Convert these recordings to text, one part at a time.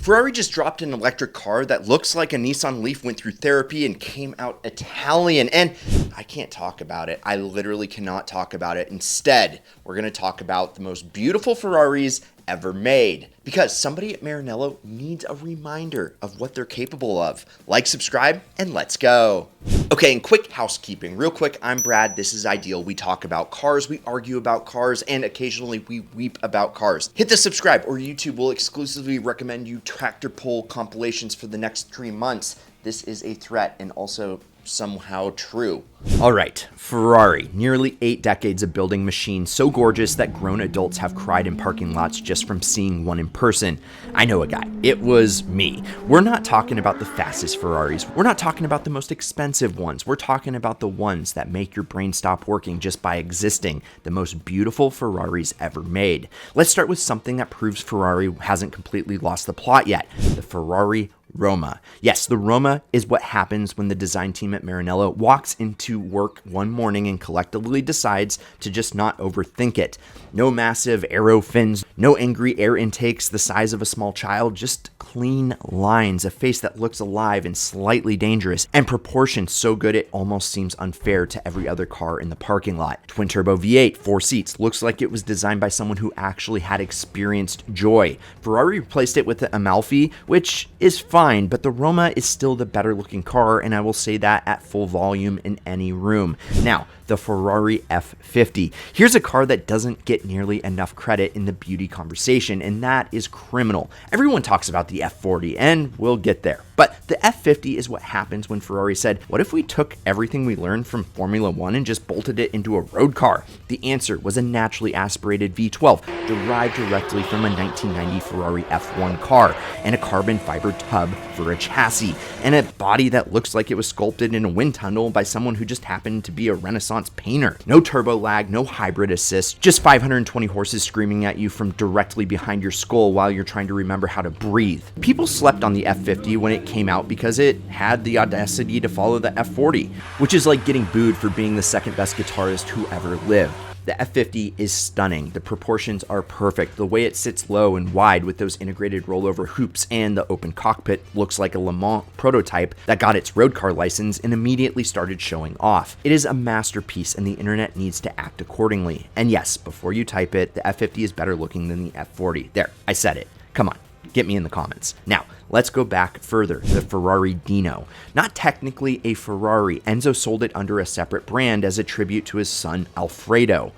Ferrari just dropped an electric car that looks like a Nissan Leaf went through therapy and came out Italian. And I can't talk about it. I literally cannot talk about it. Instead, we're going to talk about the most beautiful Ferraris ever made. Because somebody at Maranello needs a reminder of what they're capable of. Like, subscribe, and let's go. Okay, and quick housekeeping. Real quick, I'm Brad. This is Ideal. We talk about cars, we argue about cars, and occasionally we weep about cars. Hit the subscribe, or YouTube will exclusively recommend you tractor pull compilations for the next 3 months. This is a threat and also somehow true. All right, Ferrari, nearly 8 decades of building machines so gorgeous that grown adults have cried in parking lots just from seeing one in person. I know a guy. It was me. We're not talking about the fastest Ferraris. We're not talking about the most expensive ones. We're talking about the ones that make your brain stop working just by existing. The most beautiful Ferraris ever made. Let's start with something that proves Ferrari hasn't completely lost the plot yet. The Ferrari Roma. Yes, the Roma is what happens when the design team at Maranello walks into work one morning and collectively decides to just not overthink it. No massive aero fins, no angry air intakes the size of a small child, just clean lines, a face that looks alive and slightly dangerous, and proportions so good it almost seems unfair to every other car in the parking lot. Twin turbo V8, 4 seats, looks like it was designed by someone who actually had experienced joy. Ferrari replaced it with the Amalfi, which is fine, but the Roma is still the better looking car, and I will say that at full volume in any room. Now, the Ferrari F50. Here's a car that doesn't get nearly enough credit in the beauty conversation, and that is criminal. Everyone talks about the F40, and we'll get there. But the F50 is what happens when Ferrari said, what if we took everything we learned from Formula 1 and just bolted it into a road car? The answer was a naturally aspirated V12, derived directly from a 1990 Ferrari F1 car, and a carbon fiber tub for a chassis, and a body that looks like it was sculpted in a wind tunnel by someone who just happened to be a Renaissance painter. No turbo lag, no hybrid assist, just 520 horses screaming at you from directly behind your skull while you're trying to remember how to breathe. People slept on the F50 when it came out because it had the audacity to follow the F40, which is like getting booed for being the second best guitarist who ever lived. The F50 is stunning. The proportions are perfect. The way it sits low and wide with those integrated rollover hoops and the open cockpit looks like a Le Mans prototype that got its road car license and immediately started showing off. It is a masterpiece and the internet needs to act accordingly. And yes, before you type it, the F50 is better looking than the F40. There, I said it. Come on. Get me in the comments. Now, let's go back further. The Ferrari Dino. Not technically a Ferrari. Enzo sold it under a separate brand as a tribute to his son, Alfredo.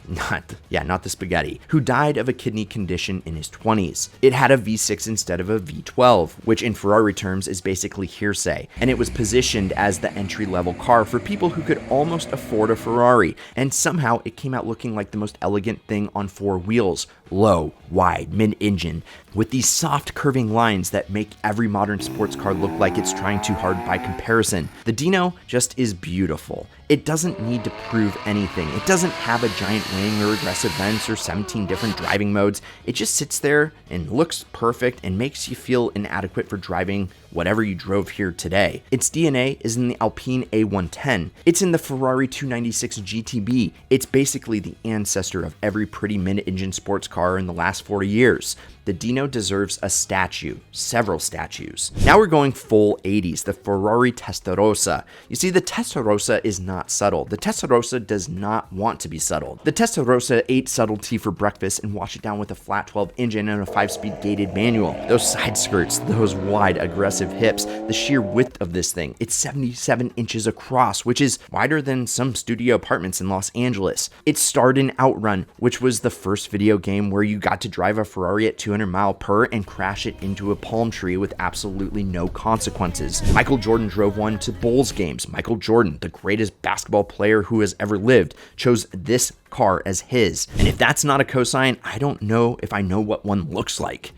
Not the spaghetti, who died of a kidney condition in his 20s. It had a V6 instead of a V12, which in Ferrari terms is basically hearsay, and it was positioned as the entry-level car for people who could almost afford a Ferrari, and somehow it came out looking like the most elegant thing on 4 wheels. Low, wide, mid-engine, with these soft curving lines that make every modern sports car look like it's trying too hard by comparison. The Dino just is beautiful. It doesn't need to prove anything. It doesn't have a giant wing or aggressive vents or 17 different driving modes. It just sits there and looks perfect and makes you feel inadequate for driving whatever you drove here today. Its DNA is in the Alpine A110. It's in the Ferrari 296 GTB. It's basically the ancestor of every pretty mid-engine sports car in the last 40 years. The Dino deserves a statue, several statues. Now we're going full 80s, the Ferrari Testarossa. You see, the Testarossa is not subtle. The Testarossa does not want to be subtle. The Testarossa ate subtlety for breakfast and washed it down with a flat 12 engine and a 5-speed gated manual. Those side skirts, those wide, aggressive hips, the sheer width of this thing. It's 77 inches across, which is wider than some studio apartments in Los Angeles. It starred in Outrun, which was the first video game where you got to drive a Ferrari at 200 mile per and crash it into a palm tree with absolutely no consequences. Michael Jordan drove one to Bulls games. Michael Jordan, the greatest basketball player who has ever lived, chose this car as his. And if that's not a cosign, I don't know if I know what one looks like.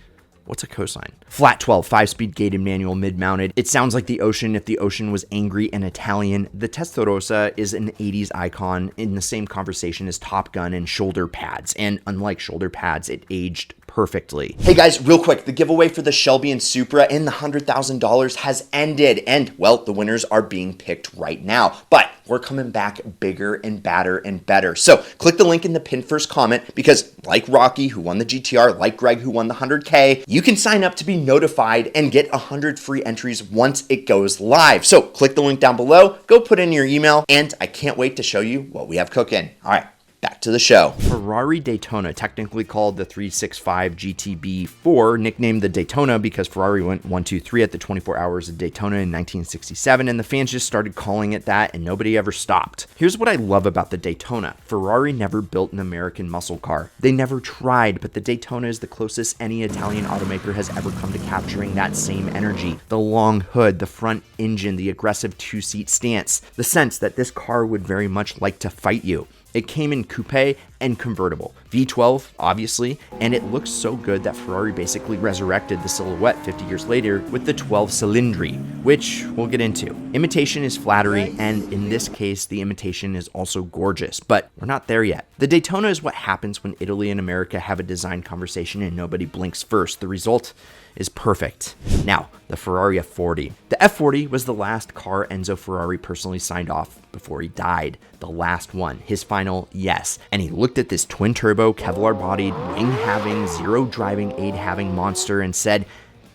What's a cosign? Flat 12, 5-speed gated manual, mid-mounted. It sounds like the Ocean if the Ocean was angry and Italian. The Testarossa is an 80s icon in the same conversation as Top Gun and shoulder pads. And unlike shoulder pads, it aged perfectly. Hey guys, real quick, the giveaway for the Shelby and Supra and the $100,000 has ended, and well, the winners are being picked right now, but we're coming back bigger and badder and better. So click the link in the pinned first comment because like Rocky, who won the GTR, like Greg, who won the 100K, you can sign up to be notified and get 100 free entries once it goes live. So click the link down below, go put in your email, and I can't wait to show you what we have cooking. All right. Back to the show. Ferrari Daytona, technically called the 365 GTB4, nicknamed the Daytona because Ferrari went 1-2-3 at the 24 Hours of Daytona in 1967, and the fans just started calling it that, and nobody ever stopped. Here's what I love about the Daytona. Ferrari never built an American muscle car. They never tried, but the Daytona is the closest any Italian automaker has ever come to capturing that same energy. The long hood, the front engine, the aggressive two-seat stance, the sense that this car would very much like to fight you. It came in coupe and convertible, V12 obviously, and it looks so good that Ferrari basically resurrected the silhouette 50 years later with the 12 Cilindri, which we'll get into. Imitation is flattery, and in this case, the imitation is also gorgeous, but we're not there yet. The Daytona is what happens when Italy and America have a design conversation and nobody blinks first. The result is perfect. Now, the Ferrari F40. The F40 was the last car Enzo Ferrari personally signed off before he died. The last one, his final yes. And he looked at this twin-turbo, Kevlar-bodied, wing-having, zero-driving aid-having monster and said,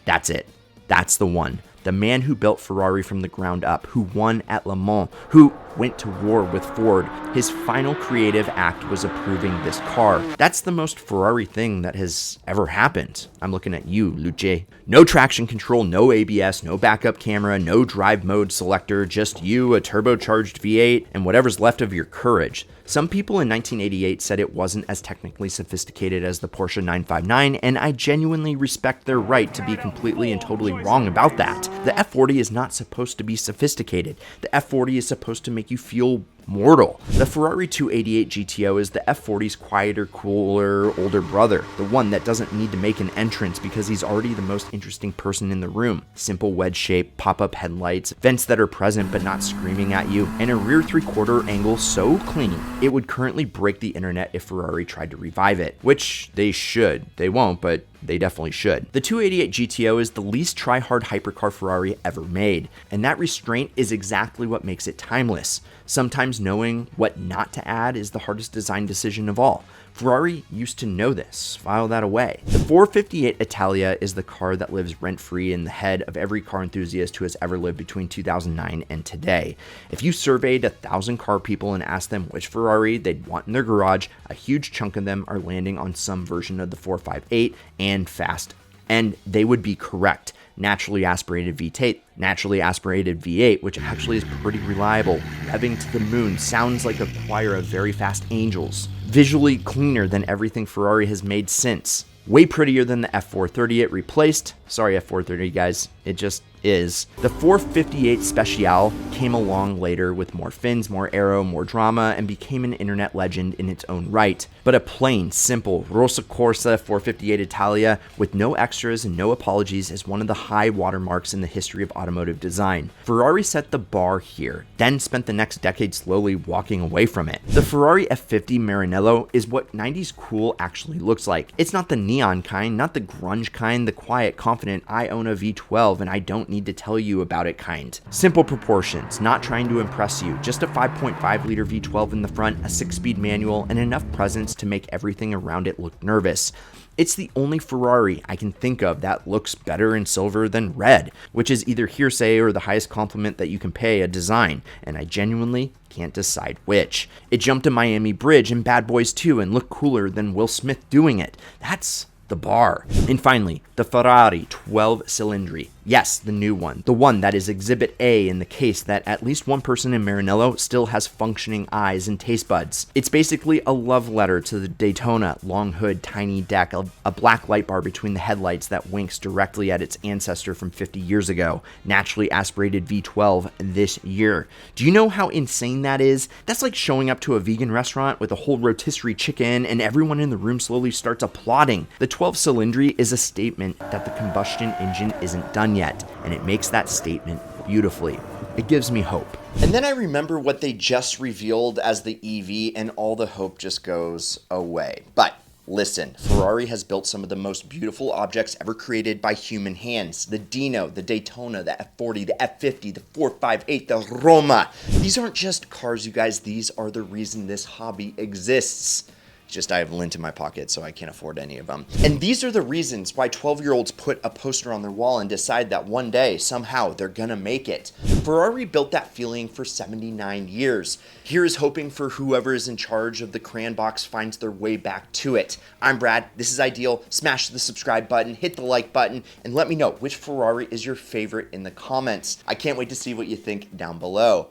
that's it. That's the one. The man who built Ferrari from the ground up, who won at Le Mans, who went to war with Ford. His final creative act was approving this car. That's the most Ferrari thing that has ever happened. I'm looking at you, Luce. No traction control, no ABS, no backup camera, no drive mode selector, just you, a turbocharged V8, and whatever's left of your courage. Some people in 1988 said it wasn't as technically sophisticated as the Porsche 959, and I genuinely respect their right to be completely and totally wrong about that. The F40 is not supposed to be sophisticated. The F40 is supposed to make you feel mortal. The Ferrari 288 GTO is the F40's quieter, cooler, older brother, the one that doesn't need to make an entrance because he's already the most interesting person in the room. Simple wedge shape, pop-up headlights, vents that are present but not screaming at you, and a rear three-quarter angle so clean it would currently break the internet if Ferrari tried to revive it, which they should. They won't, but they definitely should. The 288 GTO is the least try-hard hypercar Ferrari ever made, and that restraint is exactly what makes it timeless. Sometimes knowing what not to add is the hardest design decision of all. Ferrari used to know this. File that away. The 458 Italia is the car that lives rent-free in the head of every car enthusiast who has ever lived between 2009 and today. If you surveyed 1,000 car people and asked them which Ferrari they'd want in their garage, a huge chunk of them are landing on some version of the 458 and fast. And they would be correct. Naturally aspirated V8, which actually is pretty reliable. Revving to the moon, sounds like a choir of very fast angels. Visually cleaner than everything Ferrari has made since. Way prettier than the F430 it replaced. Sorry, F430 guys, it just is. The 458 Speciale came along later with more fins, more aero, more drama, and became an internet legend in its own right. But a plain, simple Rossa Corsa 458 Italia with no extras and no apologies is one of the high watermarks in the history of automotive design. Ferrari set the bar here, then spent the next decade slowly walking away from it. The Ferrari F50 Maranello is what 90s cool actually looks like. It's not the neon kind, not the grunge kind, the quiet, confident, I own a V12 and I don't need to tell you about it kind. Simple proportions, not trying to impress you, just a 5.5 liter V12 in the front, a 6-speed manual, and enough presence to make everything around it look nervous. It's the only Ferrari I can think of that looks better in silver than red, which is either hearsay or the highest compliment that you can pay a design, and I genuinely can't decide which. It jumped a Miami Bridge in Bad Boys 2 and looked cooler than Will Smith doing it. That's the bar. And finally, the Ferrari 12 Cilindri. Yes, the new one. The one that is Exhibit A in the case that at least one person in Maranello still has functioning eyes and taste buds. It's basically a love letter to the Daytona, long hood, tiny deck, a black light bar between the headlights that winks directly at its ancestor from 50 years ago, naturally aspirated V12 this year. Do you know how insane that is? That's like showing up to a vegan restaurant with a whole rotisserie chicken and everyone in the room slowly starts applauding. The 12 Cilindri is a statement that the combustion engine isn't done yet, and it makes that statement beautifully. It gives me hope. And then I remember what they just revealed as the EV, and all the hope just goes away. But Listen, Ferrari has built some of the most beautiful objects ever created by human hands. The Dino, the Daytona, the F40, the F50, the 458, the Roma. These aren't just cars, you guys. These are the reason this hobby exists. It's just I have lint in my pocket, so I can't afford any of them. And these are the reasons why 12-year-olds put a poster on their wall and decide that one day, somehow, they're gonna make it. Ferrari built that feeling for 79 years. Here is hoping for whoever is in charge of the crayon box finds their way back to it. I'm Brad, this is Ideal. Smash the subscribe button, hit the like button, and let me know which Ferrari is your favorite in the comments. I can't wait to see what you think down below.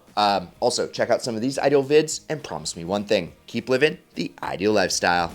Also, check out some of these Ideal vids and promise me one thing: keep living the Ideal lifestyle.